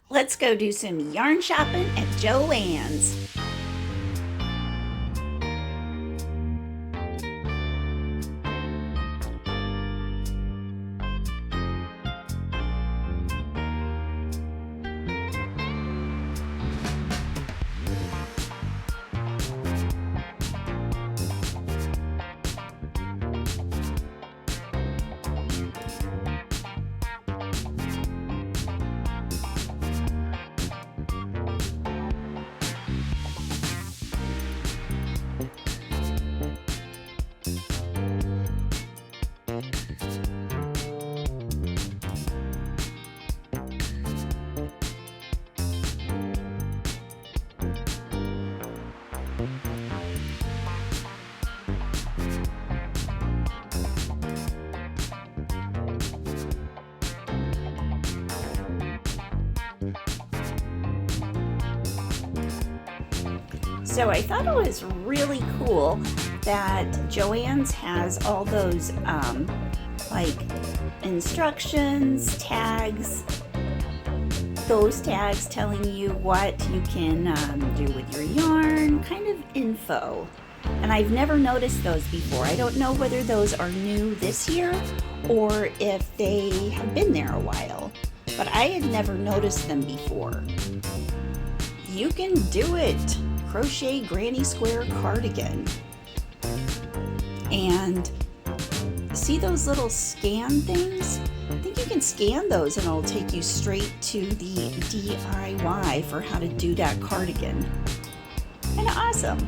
Let's go do some yarn shopping at JOANN'S. So I thought it was really cool that JOANN'S has all those like instructions, tags, those tags telling you what you can do with your yarn, kind of info. And I've never noticed those before. I don't know whether those are new this year or if they have been there a while, but I had never noticed them before. You can do it! Crochet granny square cardigan. And see those little scan things? I think you can scan those and it'll take you straight to the DIY for how to do that cardigan. Kind of awesome.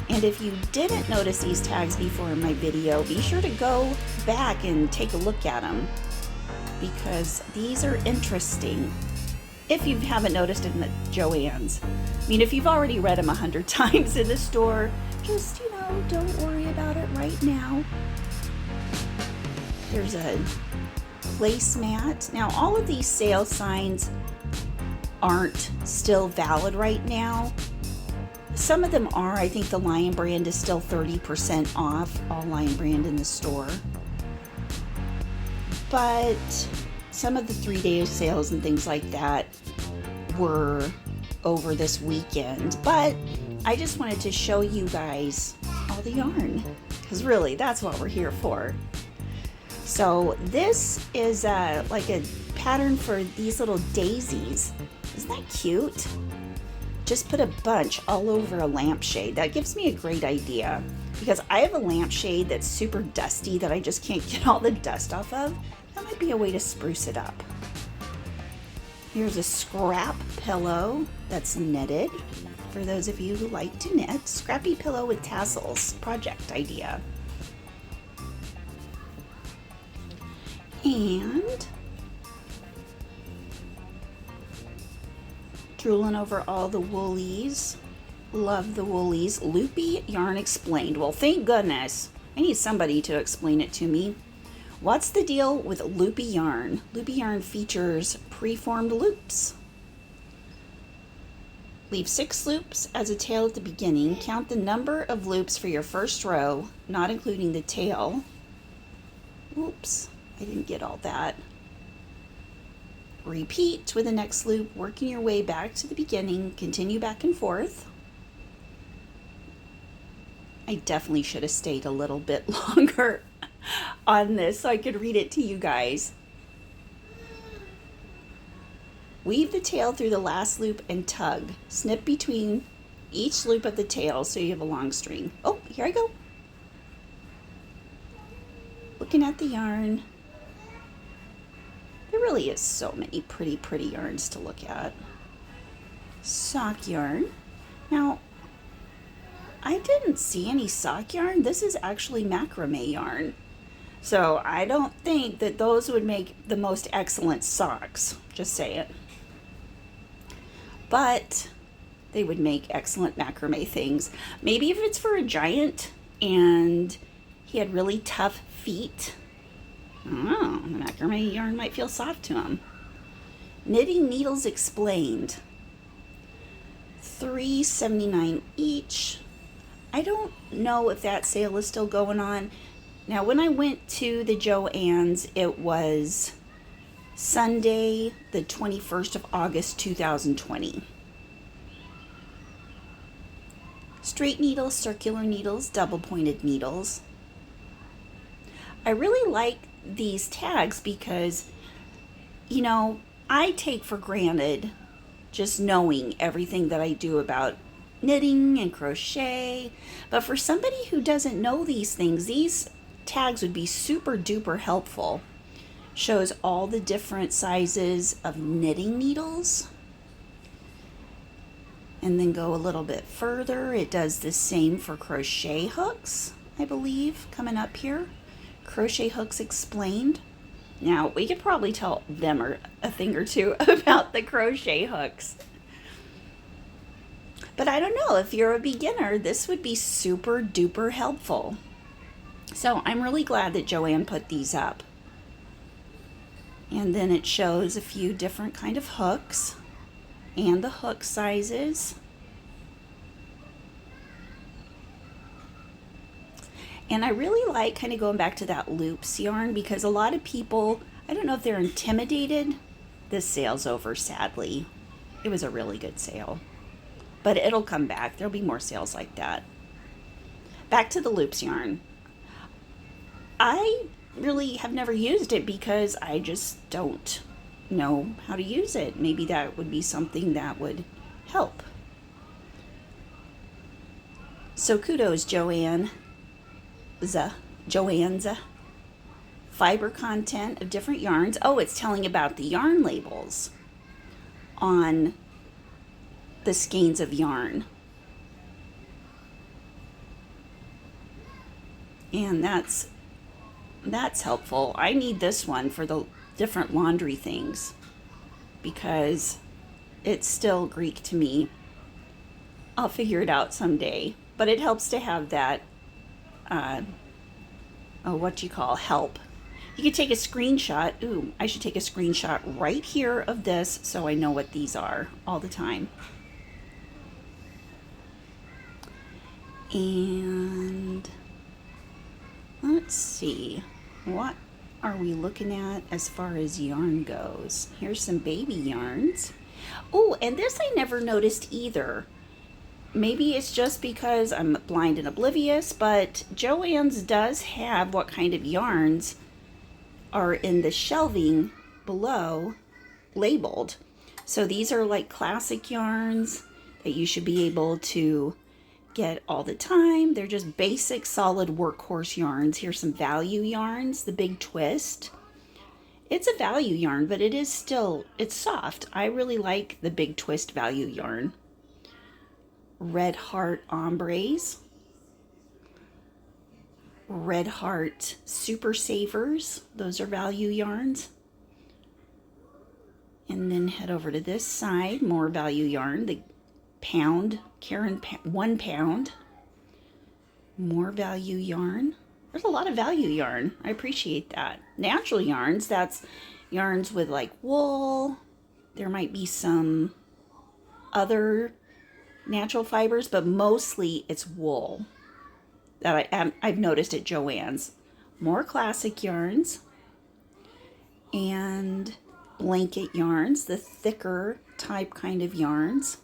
And if you didn't notice these tags before in my video, be sure to go back and take a look at them because these are interesting. If you haven't noticed it in the JOANN'S. I mean, if you've already read them 100 times in the store, just, don't worry about it right now. There's a placemat. Now, all of these sale signs aren't still valid right now. Some of them are. I think the Lion brand is still 30% off, all Lion brand in the store. But some of the 3-day sales and things like that were over this weekend. But I just wanted to show you guys all the yarn, because really that's what we're here for. So this is like a pattern for these little daisies. Isn't that cute? Just put a bunch all over a lampshade. That gives me a great idea because I have a lampshade that's super dusty that I just can't get all the dust off of. That might be a way to spruce it up. Here's a scrap pillow that's knitted. For those of you who like to knit, scrappy pillow with tassels, project idea. And drooling over all the woolies. Love the woolies. Loopy yarn explained. Well, thank goodness. I need somebody to explain it to me. What's the deal with Loopy yarn? Loopy yarn features preformed loops. Leave 6 loops as a tail at the beginning. Count the number of loops for your first row, not including the tail. Oops, I didn't get all that. Repeat with the next loop, working your way back to the beginning. Continue back and forth. I definitely should have stayed a little bit longer on this so I could read it to you guys. Weave the tail through the last loop and tug. Snip between each loop of the tail so you have a long string. Oh, here I go. Looking at the yarn. There really is so many pretty yarns to look at. Sock yarn. Now, I didn't see any sock yarn. This is actually macrame yarn. So I don't think that those would make the most excellent socks. Just say it. But they would make excellent macrame things. Maybe if it's for a giant and he had really tough feet. I don't know, the macrame yarn might feel soft to him. Knitting needles explained. $3.79 each. I don't know if that sale is still going on. Now, when I went to the JOANN'S, it was Sunday, the 21st of August, 2020. Straight needles, circular needles, double pointed needles. I really like these tags because, you know, I take for granted just knowing everything that I do about knitting and crochet. But for somebody who doesn't know these things, these tags would be super duper helpful. Shows all the different sizes of knitting needles. And then go a little bit further. It does the same for crochet hooks, I believe, coming up here. Crochet hooks explained. Now, we could probably tell them a thing or two about the crochet hooks. But I don't know, if you're a beginner, this would be super duper helpful. So I'm really glad that Joanne put these up. And then it shows a few different kind of hooks and the hook sizes. And I really like kind of going back to that loops yarn because a lot of people, I don't know if they're intimidated. This sale's over, sadly. It was a really good sale. But it'll come back. There'll be more sales like that. Back to the loops yarn. I really have never used it because I just don't know how to use it. Maybe that would be something that would help. So kudos, Joanne's fiber content of different yarns. Oh, it's telling about the yarn labels on the skeins of yarn. And that's helpful. I need this one for the different laundry things because it's still Greek to me. I'll figure it out someday, but it helps to have that help. You could take a screenshot. Ooh, I should take a screenshot right here of this so I know what these are all the time. And let's see, what are we looking at as far as yarn goes? Here's some baby yarns. Oh, and this I never noticed either. Maybe it's just because I'm blind and oblivious, but Joann's does have what kind of yarns are in the shelving below labeled. So these are like classic yarns that you should be able to get all the time. They're just basic solid workhorse yarns. Here's some value yarns, the Big Twist. It's a value yarn, but it's soft. I really like the Big Twist value yarn. Red Heart Ombres, Red Heart Super Savers, those are value yarns. And then head over to this side, more value yarn, the Pound, Karen 1 pound, more value yarn. There's a lot of value yarn. I appreciate that. Natural yarns, that's yarns with like wool. There might be some other natural fibers, but mostly it's wool that I've noticed at Joann's. More classic yarns and blanket yarns, the thicker type kind of yarns.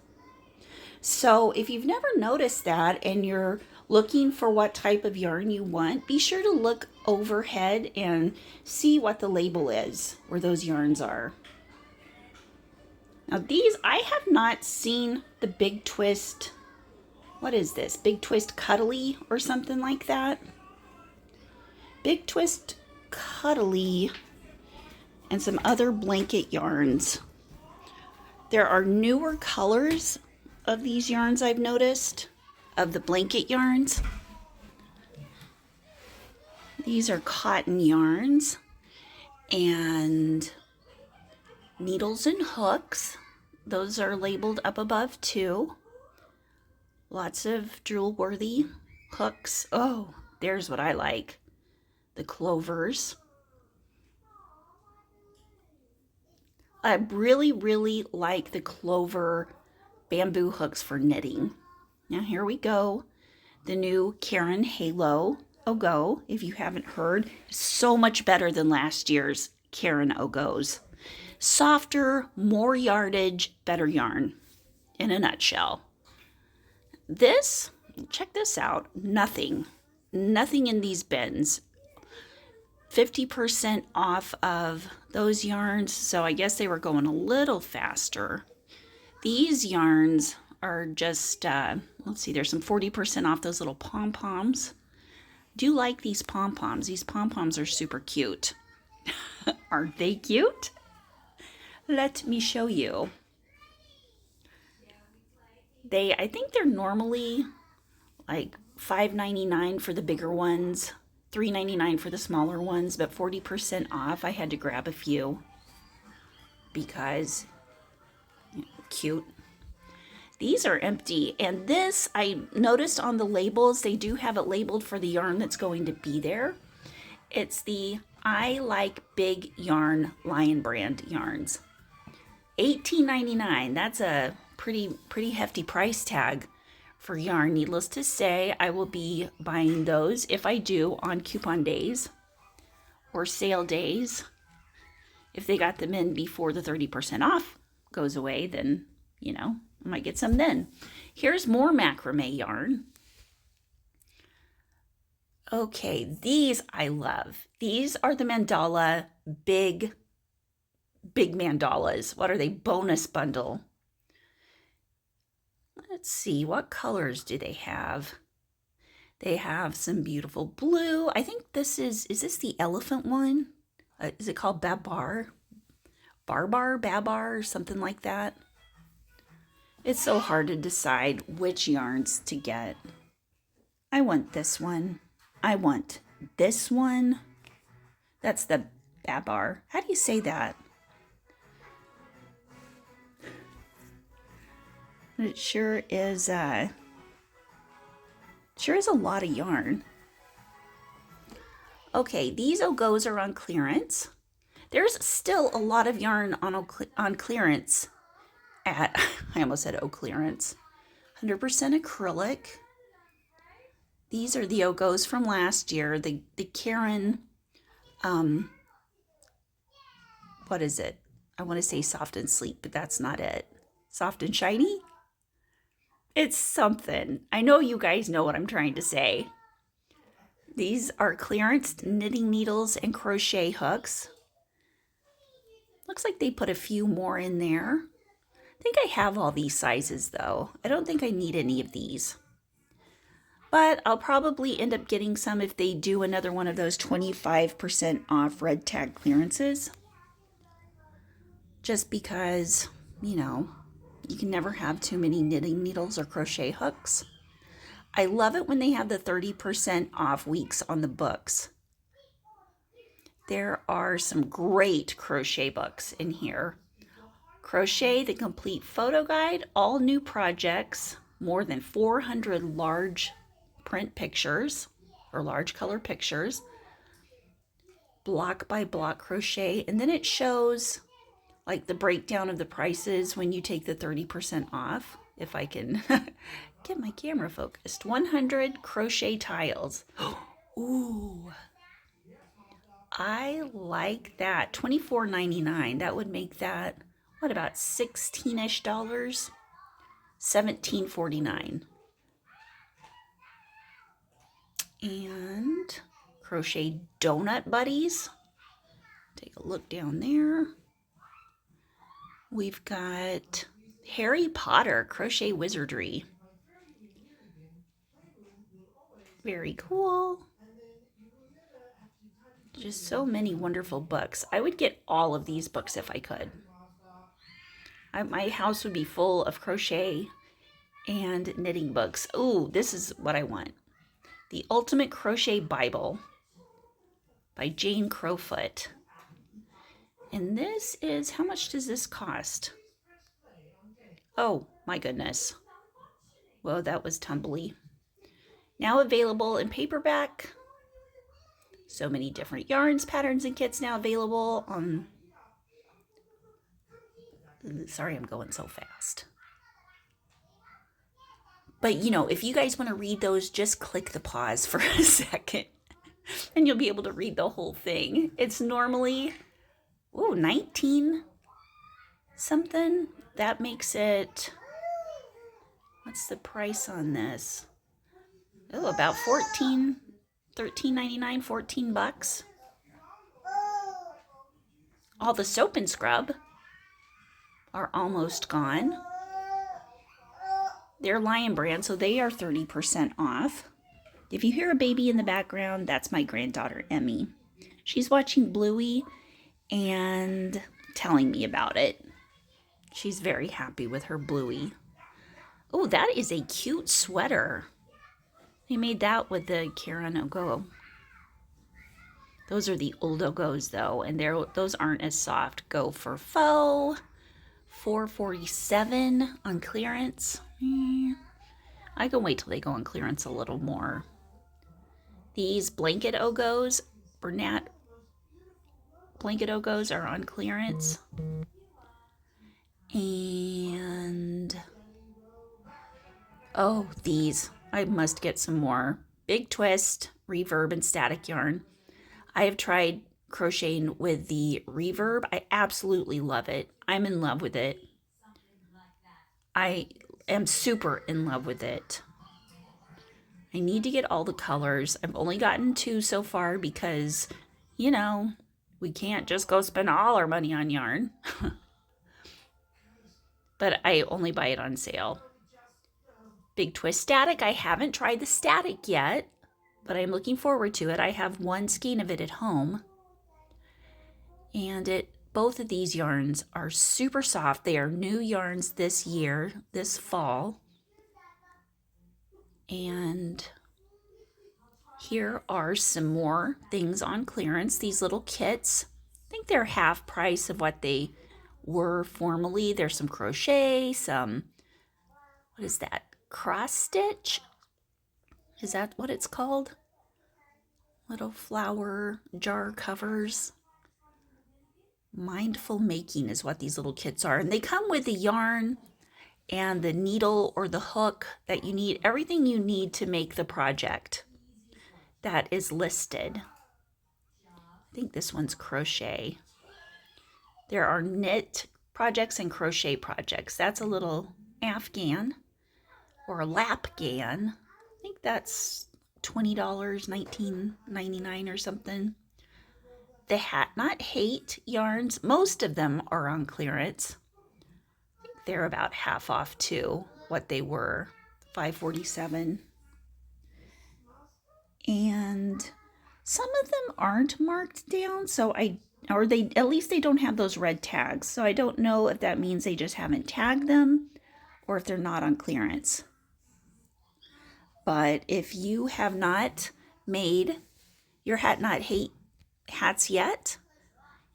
So if you've never noticed that and you're looking for what type of yarn you want, be sure to look overhead and see what the label is where those yarns are. Now these, I have not seen the Big Twist, what is this? Big Twist Cuddly or something like that? Big Twist Cuddly and some other blanket yarns. There are newer colors of these yarns I've noticed, of the blanket yarns. These are cotton yarns and needles and hooks. Those are labeled up above too. Lots of drool-worthy hooks. Oh, there's what I like. The clovers. I really, really like the clover bamboo hooks for knitting. Now here we go. The new Karen Halo Ogo, if you haven't heard, so much better than last year's Karen Ogos. Softer, more yardage, better yarn in a nutshell. This, check this out, nothing in these bins. 50% off of those yarns, so I guess they were going a little faster. These yarns are just, let's see, there's some 40% off those little pom-poms. Do like these pom-poms. These pom-poms are super cute. Aren't they cute? Let me show you. I think they're normally like $5.99 for the bigger ones, $3.99 for the smaller ones, but 40% off. I had to grab a few because cute. These are empty, and this, I noticed on the labels, they do have it labeled for the yarn that's going to be there. It's the I Like Big Yarn Lion Brand yarns. $18.99. That's a pretty hefty price tag for yarn. Needless to say, I will be buying those if I do on coupon days or sale days. If they got them in before the 30% off goes away, then, you know, I might get some then. Here's more macrame yarn. Okay, these I love. These are the mandala big mandalas. What are they? Bonus bundle. Let's see, what colors do they have? They have some beautiful blue. I think this is this the elephant one? Is it called Babar, or something like that? It's so hard to decide which yarns to get. I want this one. I want this one. That's the Babar. How do you say that? It sure is a lot of yarn. Okay, these Ogos are on clearance. There's still a lot of yarn on clearance at, I almost said clearance. 100% acrylic. These are the Ogos from last year. The Karen, what is it? I want to say soft and sleek, but that's not it. Soft and shiny? It's something. I know you guys know what I'm trying to say. These are clearance knitting needles and crochet hooks. Looks like they put a few more in there. I think I have all these sizes though. I don't think I need any of these. But I'll probably end up getting some if they do another one of those 25% off red tag clearances. Just because, you know, you can never have too many knitting needles or crochet hooks. I love it when they have the 30% off weeks on the books. There are some great crochet books in here. Crochet, the complete photo guide, all new projects, more than 400 large print pictures or large color pictures, block by block crochet, and then it shows like the breakdown of the prices when you take the 30% off, if I can get my camera focused. 100 crochet tiles. Ooh, I like that. $24.99. That would make that, what, about $16-ish? $17.49. And crochet donut buddies. Take a look down there. We've got Harry Potter crochet wizardry. Very cool. Just so many wonderful books. I would get all of these books if I could. My house would be full of crochet and knitting books. Ooh, this is what I want. The Ultimate Crochet Bible by Jane Crowfoot. And this is, how much does this cost? Oh, my goodness. Whoa, that was tumbly. Now available in paperback. So many different yarns, patterns, and kits now available on... Sorry, I'm going so fast. But, you know, if you guys want to read those, just click the pause for a second. And you'll be able to read the whole thing. It's normally... Ooh, $19. something. That makes it, what's the price on this? Oh, about $13.99, 14 bucks. All the soap and scrub are almost gone. They're Lion brand, so they are 30% off. If you hear a baby in the background, that's my granddaughter, Emmy. She's watching Bluey and telling me about it. She's very happy with her Bluey. Oh, that is a cute sweater. They made that with the Karen Ogo. Those are the old Ogos though, and those aren't as soft. Go for faux, $4.47 on clearance. I can wait till they go on clearance a little more. These blanket Ogos, Bernat blanket Ogos are on clearance. And oh, these. I must get some more. Big Twist, Reverb, and Static yarn. I have tried crocheting with the Reverb. I absolutely love it. I'm in love with it. I am super in love with it. I need to get all the colors. I've only gotten 2 so far because, you know, we can't just go spend all our money on yarn. But I only buy it on sale. Big Twist Static. I haven't tried the Static yet, but I'm looking forward to it. I have one skein of it at home. And both of these yarns are super soft. They are new yarns this year, this fall. And here are some more things on clearance. These little kits. I think they're half price of what they were formerly. There's some crochet, some, what is that? Cross stitch? Is that what it's called? Little flower jar covers. Mindful making is what these little kits are. And they come with the yarn and the needle or the hook that you need. Everything you need to make the project that is listed. I think this one's crochet. There are knit projects and crochet projects. That's a little Afghan or a Lapgan. I think that's $20, $19.99 or something. The Hat Not Hate yarns, most of them are on clearance. I think they're about half off too, what they were, $5.47. And some of them aren't marked down, so at least they don't have those red tags. So I don't know if that means they just haven't tagged them or if they're not on clearance. But if you have not made your Hat Not Hate hats yet,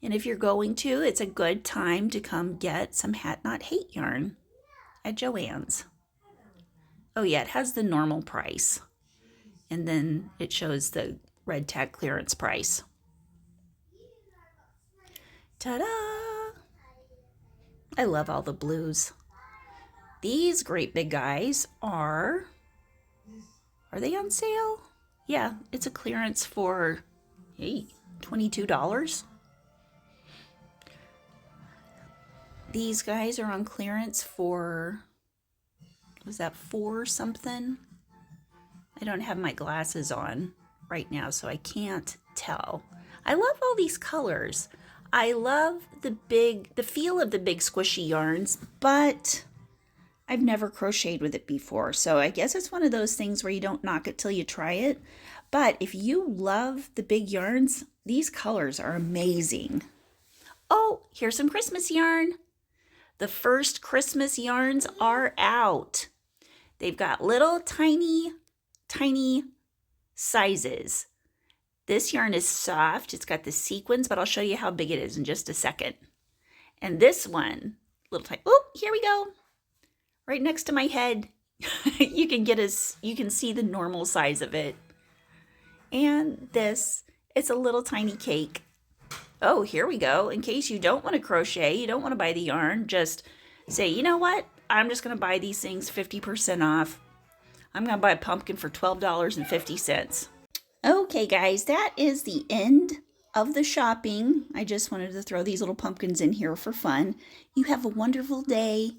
and if you're going to, it's a good time to come get some Hat Not Hate yarn at JOANN'S. Oh yeah, it has the normal price. And then it shows the red tag clearance price. Ta-da! I love all the blues. These great big guys are they on sale? Yeah, it's a clearance for, hey, $22. These guys are on clearance for, was that $4 something? I don't have my glasses on right now, so I can't tell. I love all these colors. I love the feel of the big squishy yarns, but I've never crocheted with it before. So I guess it's one of those things where you don't knock it till you try it. But if you love the big yarns, these colors are amazing. Oh, here's some Christmas yarn. The first Christmas yarns are out. They've got little tiny sizes. This yarn is soft. It's got the sequins, but I'll show you how big it is in just a second. And this one, little tiny, oh, here we go. Right next to my head. You can see the normal size of it. And this, it's a little tiny cake. Oh, here we go. In case you don't want to crochet, you don't want to buy the yarn, just say, you know what? I'm just going to buy these things 50% off. I'm going to buy a pumpkin for $12.50. Okay, guys, that is the end of the shopping. I just wanted to throw these little pumpkins in here for fun. You have a wonderful day.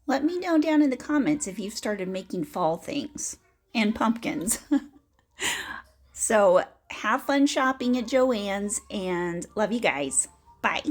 Let me know down in the comments if you've started making fall things and pumpkins. So have fun shopping at JOANN'S and love you guys. Bye.